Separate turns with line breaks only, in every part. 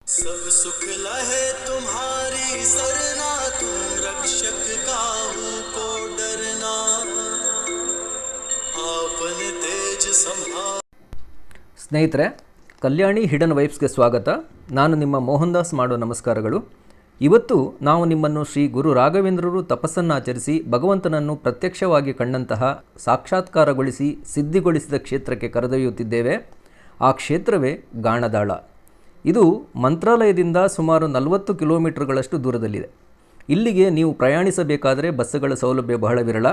सब सुख लहे तुम्हारी सरना, तुम रक्षक काहू को डरना, आपने तेज संभाल.
ಸ್ನೇಹಿತರೆ, ಕಲ್ಯಾಣಿ ಹಿಡನ್ ವೈಬ್ಸ್ಗೆ ಸ್ವಾಗತ. ನಾನು ನಿಮ್ಮ ಮೋಹನ್ ದಾಸ್ ಮಾಡೋ ನಮಸ್ಕಾರಗಳು. ಇವತ್ತು ನಾವು ನಿಮ್ಮನ್ನು ಶ್ರೀ ಗುರು ರಾಘವೇಂದ್ರರು ತಪಸ್ಸನ್ನಾಚರಿಸಿ ಭಗವಂತನನ್ನು ಪ್ರತ್ಯಕ್ಷವಾಗಿ ಕಂಡಂತಹ, ಸಾಕ್ಷಾತ್ಕಾರಗೊಳಿಸಿ ಸಿದ್ಧಿಗೊಳಿಸಿದ ಕ್ಷೇತ್ರಕ್ಕೆ ಕರೆದೊಯ್ಯುತ್ತಿದ್ದೇವೆ. ಆ ಕ್ಷೇತ್ರವೇ ಗಾಣದಾಳ. ಇದು ಮಂತ್ರಾಲಯದಿಂದ ಸುಮಾರು 40 ಕಿಲೋಮೀಟರ್ಗಳಷ್ಟು ದೂರದಲ್ಲಿದೆ. ಇಲ್ಲಿಗೆ ನೀವು ಪ್ರಯಾಣಿಸಬೇಕಾದರೆ ಬಸ್ಸುಗಳ ಸೌಲಭ್ಯ ಬಹಳ ವಿರಳ.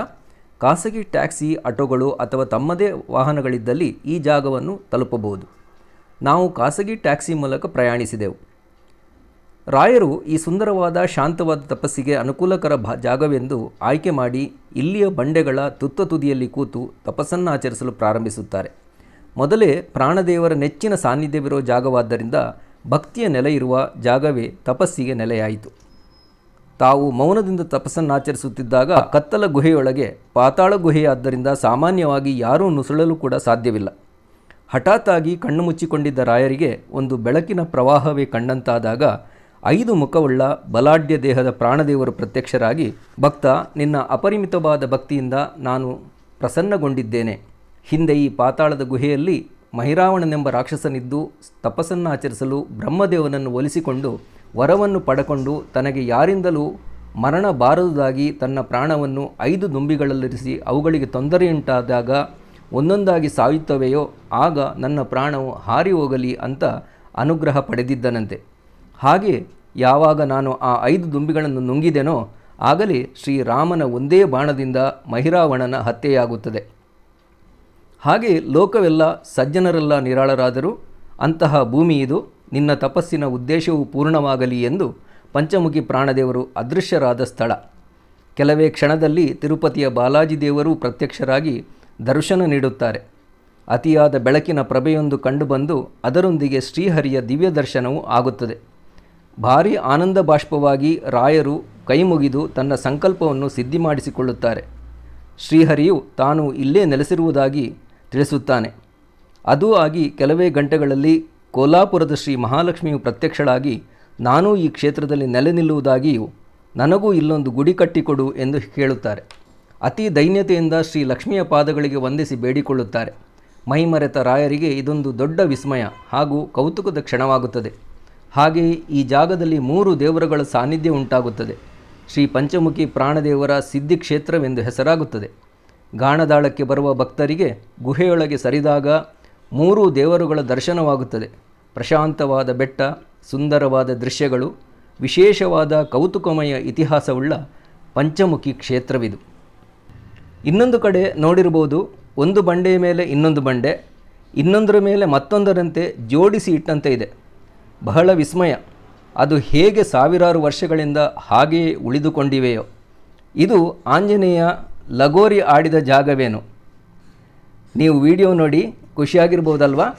ಖಾಸಗಿ ಟ್ಯಾಕ್ಸಿ, ಆಟೋಗಳು ಅಥವಾ ತಮ್ಮದೇ ವಾಹನಗಳಿದ್ದಲ್ಲಿ ಈ ಜಾಗವನ್ನು ತಲುಪಬಹುದು. ನಾವು ಖಾಸಗಿ ಟ್ಯಾಕ್ಸಿ ಮೂಲಕ ಪ್ರಯಾಣಿಸಿದೆವು. ರಾಯರು ಈ ಸುಂದರವಾದ ಶಾಂತವಾದ ತಪಸ್ಸಿಗೆ ಅನುಕೂಲಕರ ಜಾಗವೆಂದು ಆಯ್ಕೆ ಮಾಡಿ ಇಲ್ಲಿಯ ಬಂಡೆಗಳ ತುತ್ತ ತುದಿಯಲ್ಲಿ ಕೂತು ತಪಸ್ಸನ್ನಾಚರಿಸಲು ಪ್ರಾರಂಭಿಸುತ್ತಾರೆ. ಮೊದಲೇ ಪ್ರಾಣದೇವರ ನೆಚ್ಚಿನ ಸಾನ್ನಿಧ್ಯವಿರುವ ಜಾಗವಾದ್ದರಿಂದ ಭಕ್ತಿಯ ನೆಲೆ ಇರುವ ಜಾಗವೇ ತಪಸ್ಸಿಗೆ ನೆಲೆಯಾಯಿತು. ತಾವು ಮೌನದಿಂದ ತಪಸ್ಸನ್ನಾಚರಿಸುತ್ತಿದ್ದಾಗ ಕತ್ತಲ ಗುಹೆಯೊಳಗೆ, ಪಾತಾಳ ಗುಹೆಯಾದ್ದರಿಂದ ಸಾಮಾನ್ಯವಾಗಿ ಯಾರೂ ನುಸುಳಲು ಕೂಡ ಸಾಧ್ಯವಿಲ್ಲ. ಹಠಾತ್ತಾಗಿ ಕಣ್ಣು ಮುಚ್ಚಿಕೊಂಡಿದ್ದ ರಾಯರಿಗೆ ಒಂದು ಬೆಳಕಿನ ಪ್ರವಾಹವೇ ಕಂಡಂತಾದಾಗ 5 ಮುಖವುಳ್ಳ ಬಲಾಢ್ಯ ದೇಹದ ಪ್ರಾಣದೇವರು ಪ್ರತ್ಯಕ್ಷರಾಗಿ, ಭಕ್ತ, ನಿನ್ನ ಅಪರಿಮಿತವಾದ ಭಕ್ತಿಯಿಂದ ನಾನು ಪ್ರಸನ್ನಗೊಂಡಿದ್ದೇನೆ. ಹಿಂದೆ ಈ ಪಾತಾಳದ ಗುಹೆಯಲ್ಲಿ ಮಹಿರಾವಣನೆಂಬ ರಾಕ್ಷಸನಿದ್ದು ತಪಸ್ಸನ್ನಾಚರಿಸಲು ಬ್ರಹ್ಮದೇವನನ್ನು ಒಲಿಸಿಕೊಂಡು ವರವನ್ನು ಪಡಕೊಂಡು ತನಗೆ ಯಾರಿಂದಲೂ ಮರಣ ಬಾರದುದಾಗಿ ತನ್ನ ಪ್ರಾಣವನ್ನು 5 ದುಂಬಿಗಳಲ್ಲಿರಿಸಿ ಅವುಗಳಿಗೆ ತೊಂದರೆಯುಂಟಾದಾಗ ಒಂದೊಂದಾಗಿ ಸಾಯುತ್ತವೆಯೋ ಆಗ ನನ್ನ ಪ್ರಾಣವು ಹಾರಿ ಹೋಗಲಿ ಅಂತ ಅನುಗ್ರಹ ಪಡೆದಿದ್ದನಂತೆ. ಹಾಗೆ ಯಾವಾಗ ನಾನು ಆ 5 ದುಂಬಿಗಳನ್ನು ನುಂಗಿದೆನೋ ಆಗಲೇ ಶ್ರೀರಾಮನ ಒಂದೇ ಬಾಣದಿಂದ ಮಹಿರಾವಣನ ಹತ್ಯೆಯಾಗುತ್ತದೆ. ಹಾಗೆ ಲೋಕವೆಲ್ಲ ಸಜ್ಜನರೆಲ್ಲ ನಿರಾಳರಾದರೂ ಅಂತಹ ಭೂಮಿ ಇದು, ನಿನ್ನ ತಪಸ್ಸಿನ ಉದ್ದೇಶವು ಪೂರ್ಣವಾಗಲಿ ಎಂದು ಪಂಚಮುಖಿ ಪ್ರಾಣದೇವರು ಅದೃಶ್ಯರಾದ ಸ್ಥಳ. ಕೆಲವೇ ಕ್ಷಣದಲ್ಲಿ ತಿರುಪತಿಯ ಬಾಲಾಜಿ ದೇವರು ಪ್ರತ್ಯಕ್ಷರಾಗಿ ದರ್ಶನ ನೀಡುತ್ತಾರೆ. ಅತಿಯಾದ ಬೆಳಕಿನ ಪ್ರಭೆಯೊಂದು ಕಂಡುಬಂದು ಅದರೊಂದಿಗೆ ಶ್ರೀಹರಿಯ ದಿವ್ಯ ದರ್ಶನವೂ ಆಗುತ್ತದೆ. ಭಾರೀ ಆನಂದ ಬಾಷ್ಪವಾಗಿ ರಾಯರು ಕೈಮುಗಿದು ತನ್ನ ಸಂಕಲ್ಪವನ್ನು ಸಿದ್ಧಿ ಮಾಡಿಸಿಕೊಳ್ಳುತ್ತಾರೆ. ಶ್ರೀಹರಿಯು ತಾನು ಇಲ್ಲೇ ನೆಲೆಸಿರುವುದಾಗಿ ತಿಳಿಸುತ್ತಾನೆ. ಅದೂ ಆಗಿ ಕೆಲವೇ ಗಂಟೆಗಳಲ್ಲಿ ಕೋಲಾಪುರದ ಶ್ರೀ ಮಹಾಲಕ್ಷ್ಮಿಯು ಪ್ರತ್ಯಕ್ಷಳಾಗಿ, ನಾನೂ ಈ ಕ್ಷೇತ್ರದಲ್ಲಿ ನೆಲೆ ನಿಲ್ಲುವುದಾಗಿಯೂ ನನಗೂ ಇಲ್ಲೊಂದು ಗುಡಿ ಕಟ್ಟಿಕೊಡು ಎಂದು ಕೇಳುತ್ತಾರೆ. ಅತಿ ದೈನ್ಯತೆಯಿಂದ ಶ್ರೀ ಲಕ್ಷ್ಮಿಯ ಪಾದಗಳಿಗೆ ವಂದಿಸಿ ಬೇಡಿಕೊಳ್ಳುತ್ತಾರೆ. ಮೈಮರೆತ ರಾಯರಿಗೆ ಇದೊಂದು ದೊಡ್ಡ ವಿಸ್ಮಯ ಹಾಗೂ ಕೌತುಕದ ಕ್ಷಣವಾಗುತ್ತದೆ. ಹಾಗೆಯೇ ಈ ಜಾಗದಲ್ಲಿ 3 ದೇವರುಗಳ ಸಾನ್ನಿಧ್ಯ ಉಂಟಾಗುತ್ತದೆ. ಶ್ರೀ ಪಂಚಮುಖಿ ಪ್ರಾಣದೇವರ ಸಿದ್ಧಿ ಕ್ಷೇತ್ರವೆಂದು ಹೆಸರಾಗುತ್ತದೆ. ಗಾಣದಾಳಕ್ಕೆ ಬರುವ ಭಕ್ತರಿಗೆ ಗುಹೆಯೊಳಗೆ ಸರಿದಾಗ 3 ದೇವರುಗಳ ದರ್ಶನವಾಗುತ್ತದೆ. ಪ್ರಶಾಂತವಾದ ಬೆಟ್ಟ, ಸುಂದರವಾದ ದೃಶ್ಯಗಳು, ವಿಶೇಷವಾದ ಕೌತುಕಮಯ ಇತಿಹಾಸವುಳ್ಳ ಪಂಚಮುಖಿ ಕ್ಷೇತ್ರವಿದು. ಇನ್ನೊಂದು ಕಡೆ ನೋಡಿರಬಹುದು, ಒಂದು ಬಂಡೆಯ ಮೇಲೆ ಇನ್ನೊಂದು ಬಂಡೆ, ಇನ್ನೊಂದರ ಮೇಲೆ ಮತ್ತೊಂದರಂತೆ ಜೋಡಿಸಿ ಇಟ್ಟಂತೆ ಇದೆ. ಬಹಳ ವಿಸ್ಮಯ. ಅದು ಹೇಗೆ ಸಾವಿರಾರು ವರ್ಷಗಳಿಂದ ಹಾಗೆಯೇ ಉಳಿದುಕೊಂಡಿವೆಯೋ. ಇದು ಆಂಜನೇಯ ಲಗೋರಿ ಆಡಿದ ಜಾಗವೇನು? ನೀವು ವಿಡಿಯೋ ನೋಡಿ ಖುಷಿಯಾಗಿರ್ಬೋದಲ್ವಾ?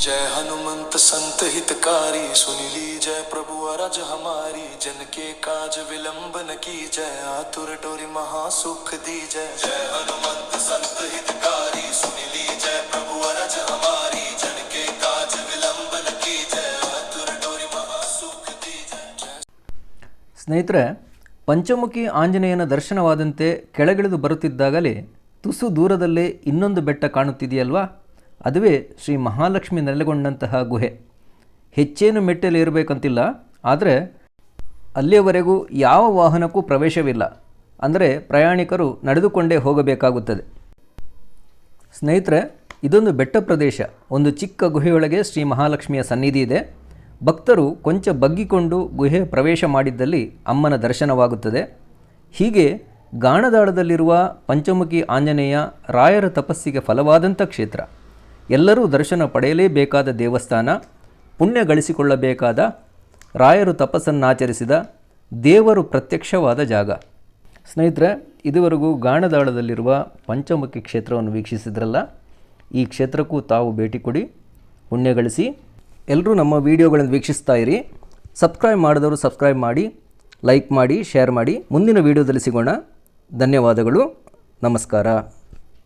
जय हनुमंत संत हितकारी, सुन लीजय प्रभु अरज हमारी, जन के काज विलंब न कीजय, आतुर टोरि महासुख दीजय. जय हनुमंत संत हितकारी, सुन लीजय प्रभु अरज हमारी, जन के काज विलंब न कीजय, आतुर टोरि महासुख दीजय.
ಸ್ನೇಹಿತರೆ, ಪಂಚಮುಖಿ ಆಂಜನೇಯನ ದರ್ಶನವಾದಂತೆ ಕೆಳಗಿಳಿದು ಬರುತ್ತಿದ್ದಾಗಲೇ ತುಸು ದೂರದಲ್ಲೇ ಇನ್ನೊಂದು ಬೆಟ್ಟ ಕಾಣುತ್ತಿದೆಯಲ್ವಾ? ಅದುವೇ ಶ್ರೀ ಮಹಾಲಕ್ಷ್ಮಿ ನೆಲೆಗೊಂಡಂತಹ ಗುಹೆ. ಹೆಚ್ಚೇನು ಮೆಟ್ಟಲೇರಬೇಕಂತಿಲ್ಲ, ಆದರೆ ಅಲ್ಲಿಯವರೆಗೂ ಯಾವ ವಾಹನಕ್ಕೂ ಪ್ರವೇಶವಿಲ್ಲ. ಅಂದರೆ ಪ್ರಯಾಣಿಕರು ನಡೆದುಕೊಂಡೇ ಹೋಗಬೇಕಾಗುತ್ತದೆ. ಸ್ನೇಹಿತರೆ, ಇದೊಂದು ಬೆಟ್ಟ ಪ್ರದೇಶ. ಒಂದು ಚಿಕ್ಕ ಗುಹೆಯೊಳಗೆ ಶ್ರೀ ಮಹಾಲಕ್ಷ್ಮಿಯ ಸನ್ನಿಧಿ ಇದೆ. ಭಕ್ತರು ಕೊಂಚ ಬಗ್ಗಿಕೊಂಡು ಗುಹೆ ಪ್ರವೇಶ ಮಾಡಿದ್ದಲ್ಲಿ ಅಮ್ಮನ ದರ್ಶನವಾಗುತ್ತದೆ. ಹೀಗೆ ಗಾಣದಾಳದಲ್ಲಿರುವ ಪಂಚಮುಖಿ ಆಂಜನೇಯ ರಾಯರ ತಪಸ್ಸಿಗೆ ಫಲವಾದಂಥ ಕ್ಷೇತ್ರ. ಎಲ್ಲರೂ ದರ್ಶನ ಪಡೆಯಲೇಬೇಕಾದ ದೇವಸ್ಥಾನ, ಪುಣ್ಯ ಗಳಿಸಿಕೊಳ್ಳಬೇಕಾದ, ರಾಯರು ತಪಸ್ಸನ್ನಾಚರಿಸಿದ, ದೇವರು ಪ್ರತ್ಯಕ್ಷವಾದ ಜಾಗ. ಸ್ನೇಹಿತರೆ, ಇದುವರೆಗೂ ಗಾಣದಾಳದಲ್ಲಿರುವ ಪಂಚಮುಖಿ ಕ್ಷೇತ್ರವನ್ನು ವೀಕ್ಷಿಸಿದ್ರಲ್ಲ, ಈ ಕ್ಷೇತ್ರಕ್ಕೂ ತಾವು ಭೇಟಿ ಕೊಡಿ, ಪುಣ್ಯ ಗಳಿಸಿ. ಎಲ್ಲರೂ ನಮ್ಮ ವಿಡಿಯೋಗಳನ್ನು ವೀಕ್ಷಿಸ್ತಾ ಇರಿ. ಸಬ್ಸ್ಕ್ರೈಬ್ ಮಾಡಿದವರು ಸಬ್ಸ್ಕ್ರೈಬ್ ಮಾಡಿ, ಲೈಕ್ ಮಾಡಿ, ಶೇರ್ ಮಾಡಿ. ಮುಂದಿನ ವಿಡಿಯೋದಲ್ಲಿ ಸಿಗೋಣ. ಧನ್ಯವಾದಗಳು. ನಮಸ್ಕಾರ.